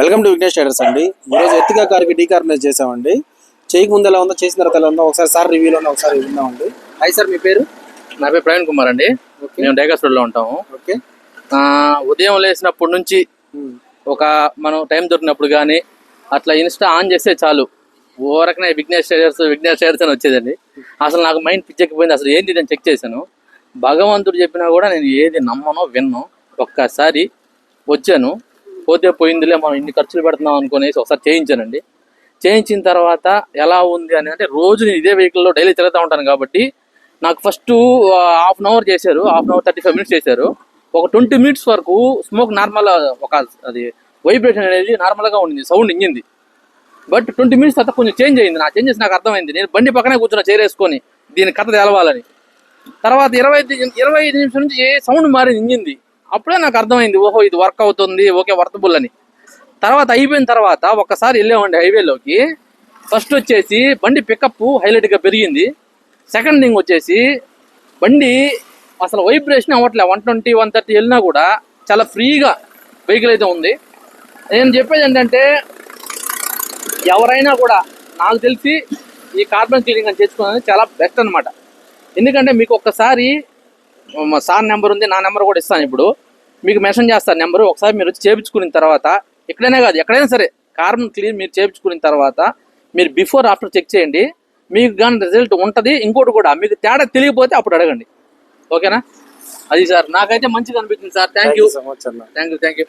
Welcome to Vignesh traders అండి. ఈరోజు Ertiga కార్కి డీకార్బనైజ్ చేసామండి. చేయక ముందు ఎలా ఉందో, చేసిన తర్వాత ఎలా ఉందో ఒకసారి సార్ రివ్యూలో ఒకసారి విందామండి. హాయ్ సార్, మీ పేరు? నా పేరు ప్రవీణ్ కుమార్ అండి. మేము డైగర్స్ రోడ్లో ఉంటాము. ఓకే. ఉదయం లేసినప్పటి నుంచి ఒక మనం టైం దొరికినప్పుడు కానీ అట్లా ఇన్స్టా ఆన్ చేస్తే చాలు ఓరకనే విఘ్నేష్ ట్రేడర్స్ అని వచ్చేదండి. అసలు నాకు మైండ్ పిచ్చెక్కిపోయింది. అసలు ఏంటి నేను చెక్ చేశాను. భగవంతుడు చెప్పినా కూడా నేను ఏది నమ్మనో విన్నో. ఒక్కసారి వచ్చాను, పోతే పోయిందిలే, మనం ఇన్ని ఖర్చులు పెడుతున్నాం అనుకునేసి ఒకసారి చేయించానండి. చేయించిన తర్వాత ఎలా ఉంది అని అంటే, రోజు నేను ఇదే వెహికల్లో డైలీ తిరుగుతూ ఉంటాను కాబట్టి నాకు ఫస్ట్ హాఫ్ అన్ అవర్ చేశారు, హాఫ్ అన్ అవర్ 35 minutes చేశారు. ఒక 20 minutes వరకు స్మోక్ నార్మల్, ఒక అది వైబ్రేషన్ అనేది నార్మల్గా ఉండింది, సౌండ్ ఇంజింది. బట్ 20 minutes తర్వాత కొంచెం చేంజ్ అయింది. నా చేంజెస్ నాకు అర్థమైంది. నేను బండి పక్కనే కూర్చున్నా చైర్ వేసుకొని, దీని కథ తెలవాలని. తర్వాత 25 నిమిషాల నుంచి సౌండ్ మారింది ఇంజింది. అప్పుడే నాకు అర్థమైంది, ఓహో ఇది వర్క్ అవుతుంది, ఓకే వర్తబుల్ అని. తర్వాత అయిపోయిన తర్వాత ఒక్కసారి వెళ్ళామండి హైవేలోకి. ఫస్ట్ వచ్చేసి బండి పికప్ హైలైట్గా పెరిగింది. సెకండ్ థింగ్ వచ్చేసి బండి అసలు వైబ్రేషన్ అవ్వట్లే. 120, 130 వెళ్ళినా కూడా చాలా ఫ్రీగా వెహికల్ అయితే ఉంది. నేను చెప్పేది ఏంటంటే, ఎవరైనా కూడా నాకు తెలిసి ఈ కార్బన్ క్లీనింగ్ అని చేసుకున్నది చాలా బెస్ట్ అనమాట. ఎందుకంటే మీకు ఒక్కసారి మా సార్ నెంబర్ ఉంది, నా నెంబర్ కూడా ఇస్తాను. ఇప్పుడు మీకు మెన్షన్ చేస్తాను నెంబరు. ఒకసారి మీరు వచ్చి చేయించుకున్న తర్వాత, ఎక్కడైనా కాదు ఎక్కడైనా సరే కార్బన్ క్లీన్ మీరు చేయించుకున్న తర్వాత మీరు బిఫోర్ ఆఫ్టర్ చెక్ చేయండి. మీకు కానీ రిజల్ట్ ఉంటుంది. ఇంకోటి కూడా, మీకు తేడా తెలియకపోతే అప్పుడు అడగండి. ఓకేనా? అది సార్ నాకైతే మంచిగా అనిపించింది sir. Thank you. So much అన్న. Thank you.